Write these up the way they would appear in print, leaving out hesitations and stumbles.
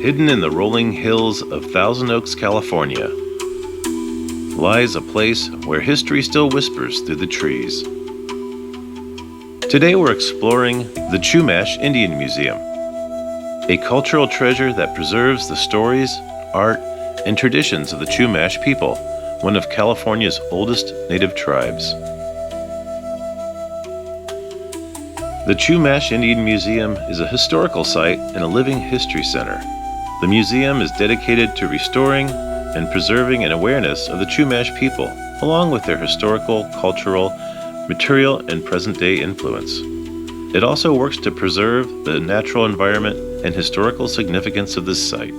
hidden in the rolling hills of Thousand Oaks, California, lies a place where history still whispers through the trees. Today we're exploring the Chumash Indian Museum, a cultural treasure that preserves the stories, art, and traditions of the Chumash people, one of California's oldest native tribes. The Chumash Indian Museum is a historical site and a living history center. The museum is dedicated to restoring and preserving an awareness of the Chumash people, along with their historical, cultural, material, and present-day influence. It also works to preserve the natural environment and historical significance of this site.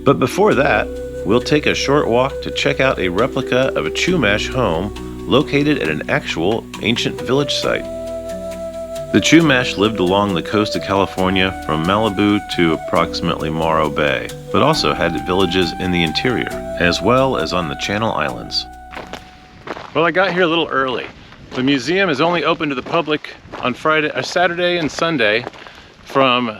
But before that, we'll take a short walk to check out a replica of a Chumash home located at an actual ancient village site. The Chumash lived along the coast of California from Malibu to approximately Morro Bay, but also had villages in the interior, as well as on the Channel Islands. Well, I got here a little early. The museum is only open to the public on Saturday and Sunday from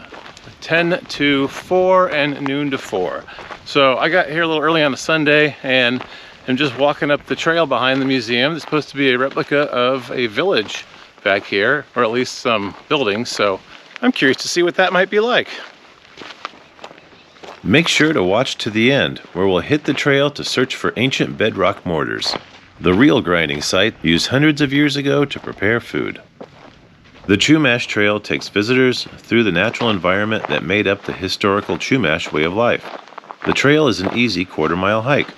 10 to 4 and noon to 4. So I got here a little early on a Sunday and I'm just walking up the trail behind the museum. It's supposed to be a replica of a village back here, or at least some buildings, so I'm curious to see what that might be like. Make sure to watch to the end, where we'll hit the trail to search for ancient bedrock mortars, the real grinding site used hundreds of years ago to prepare food. The Chumash Trail takes visitors through the natural environment that made up the historical Chumash way of life. The trail is an easy quarter-mile hike.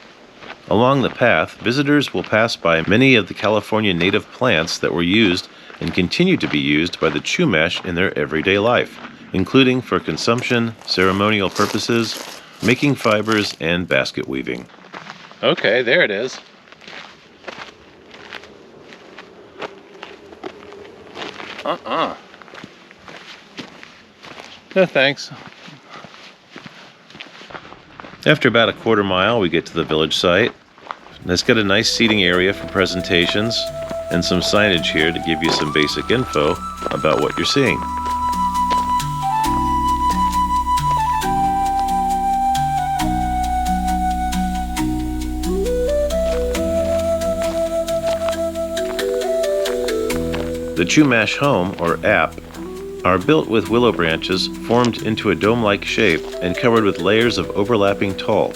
Along the path, visitors will pass by many of the California native plants that were used and continue to be used by the Chumash in their everyday life, including for consumption, ceremonial purposes, making fibers, and basket weaving. Okay, there it is. No thanks. After about a quarter mile, we get to the village site. It's got a nice seating area for presentations and some signage here to give you some basic info about what you're seeing. The Chumash home, or app, are built with willow branches formed into a dome-like shape and covered with layers of overlapping tulle.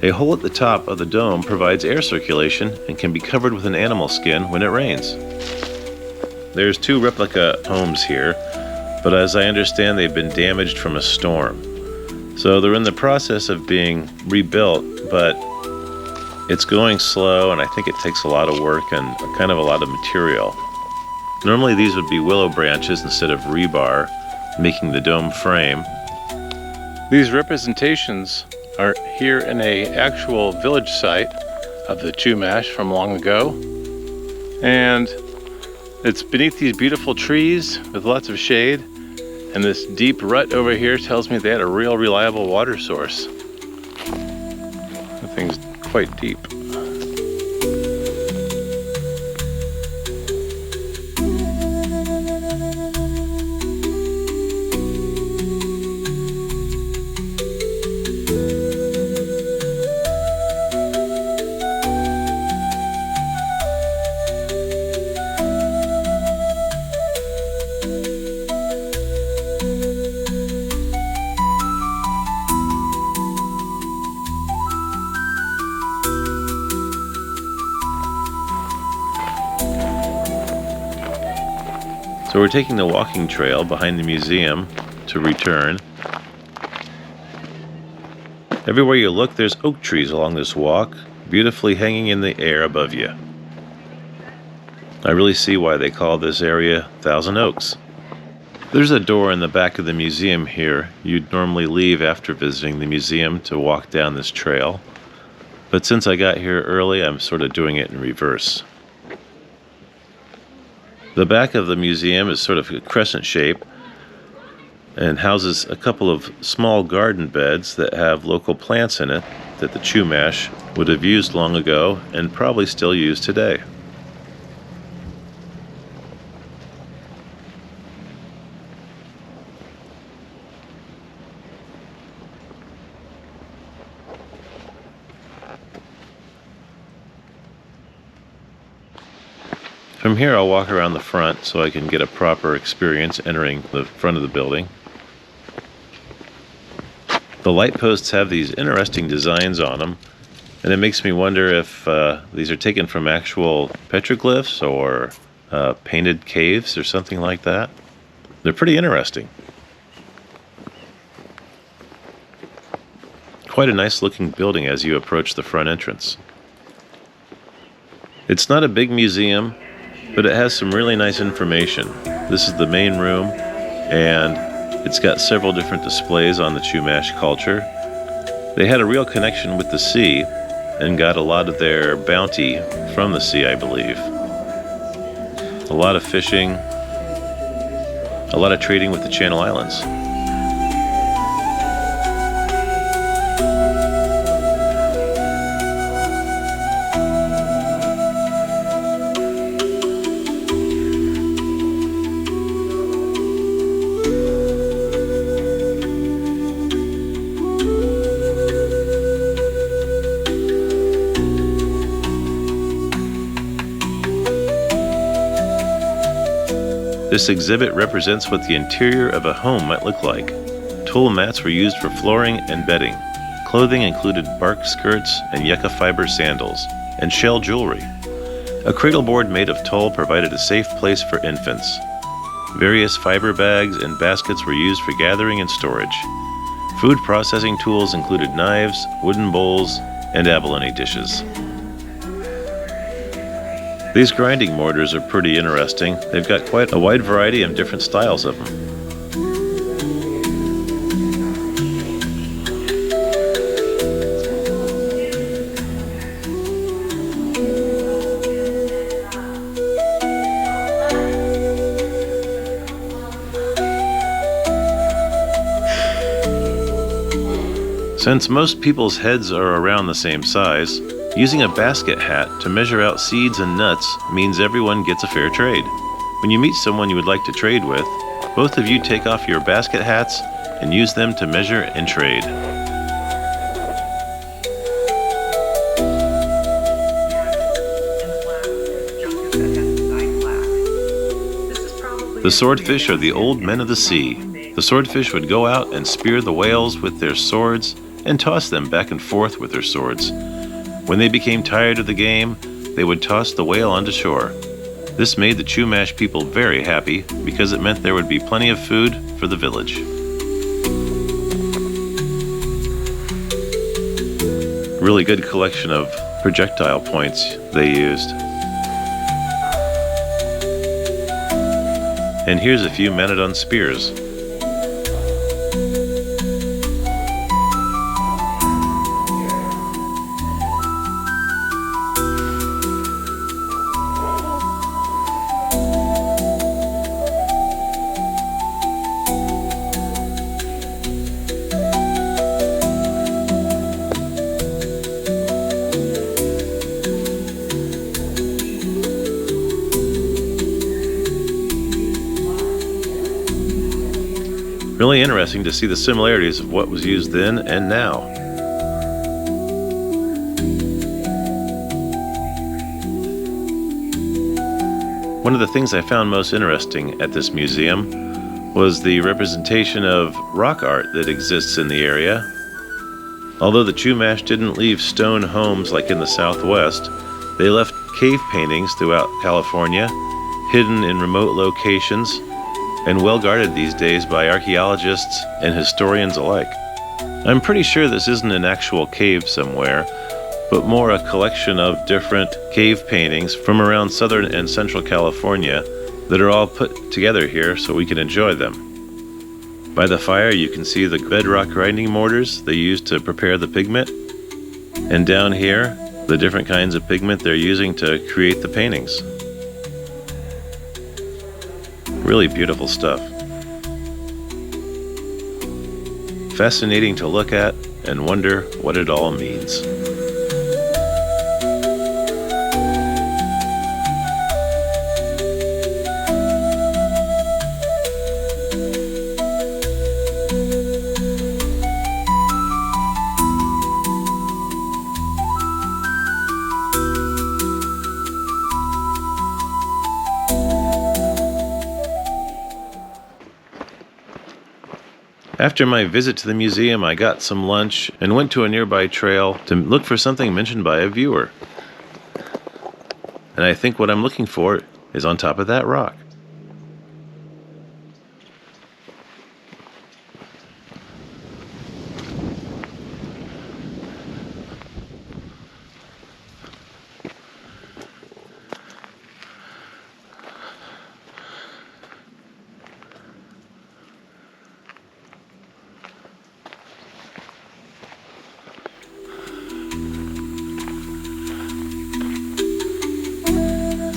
A hole at the top of the dome provides air circulation and can be covered with an animal skin when it rains. There's 2 replica homes here, but as I understand they've been damaged from a storm. So they're in the process of being rebuilt, but it's going slow and I think it takes a lot of work and kind of a lot of material. Normally these would be willow branches instead of rebar, making the dome frame. These representations are here in a actual village site of the Chumash from long ago. And it's beneath these beautiful trees with lots of shade. And this deep rut over here tells me they had a real reliable water source. That thing's quite deep. So we're taking the walking trail behind the museum to return. Everywhere you look, there's oak trees along this walk, beautifully hanging in the air above you. I really see why they call this area Thousand Oaks. There's a door in the back of the museum here. You'd normally leave after visiting the museum to walk down this trail. But since I got here early, I'm sort of doing it in reverse. The back of the museum is sort of a crescent shape and houses a couple of small garden beds that have local plants in it that the Chumash would have used long ago and probably still use today. From here I'll walk around the front so I can get a proper experience entering the front of the building. The light posts have these interesting designs on them, and it makes me wonder if these are taken from actual petroglyphs or painted caves or something like that. They're pretty interesting. Quite a nice looking building as you approach the front entrance. It's not a big museum, but it has some really nice information. This is the main room, and it's got several different displays on the Chumash culture. They had a real connection with the sea and got a lot of their bounty from the sea, I believe. A lot of fishing, a lot of trading with the Channel Islands. This exhibit represents what the interior of a home might look like. Tulle mats were used for flooring and bedding. Clothing included bark skirts and yucca fiber sandals, and shell jewelry. A cradle board made of tulle provided a safe place for infants. Various fiber bags and baskets were used for gathering and storage. Food processing tools included knives, wooden bowls, and abalone dishes. These grinding mortars are pretty interesting. They've got quite a wide variety of different styles of them. Since most people's heads are around the same size, using a basket hat to measure out seeds and nuts means everyone gets a fair trade. When you meet someone you would like to trade with, both of you take off your basket hats and use them to measure and trade. The swordfish are the old men of the sea. The swordfish would go out and spear the whales with their swords and toss them back and forth with their swords. When they became tired of the game, they would toss the whale onto shore. This made the Chumash people very happy because it meant there would be plenty of food for the village. Really good collection of projectile points they used. And here's a few mounted on spears. Really interesting to see the similarities of what was used then and now. One of the things I found most interesting at this museum was the representation of rock art that exists in the area. Although the Chumash didn't leave stone homes like in the Southwest, they left cave paintings throughout California, hidden in remote locations, and well guarded these days by archaeologists and historians alike. I'm pretty sure this isn't an actual cave somewhere, but more a collection of different cave paintings from around southern and central California that are all put together here so we can enjoy them. By the fire you can see the bedrock grinding mortars they use to prepare the pigment, and down here the different kinds of pigment they're using to create the paintings. Really beautiful stuff. Fascinating to look at and wonder what it all means. After my visit to the museum, I got some lunch and went to a nearby trail to look for something mentioned by a viewer. And I think what I'm looking for is on top of that rock.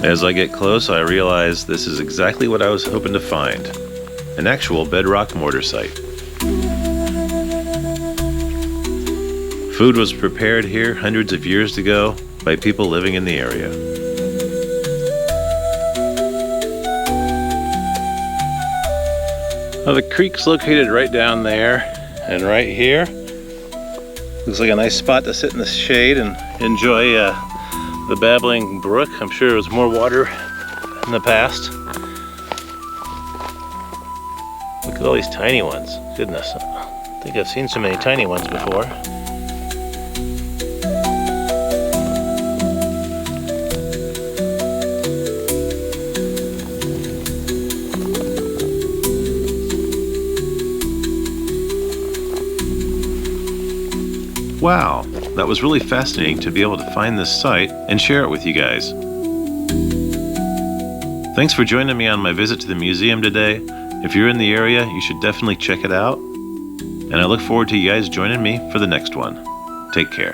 As I get close, I realize this is exactly what I was hoping to find, an actual bedrock mortar site. Food was prepared here hundreds of years ago by people living in the area. Well, the creek's located right down there and right here. Looks like a nice spot to sit in the shade and enjoy the babbling brook. I'm sure there was more water in the past. Look at all these tiny ones. Goodness, I think I've seen so many tiny ones before. Wow, that was really fascinating to be able to find this site and share it with you guys. Thanks for joining me on my visit to the museum today. If you're in the area, you should definitely check it out. And I look forward to you guys joining me for the next one. Take care.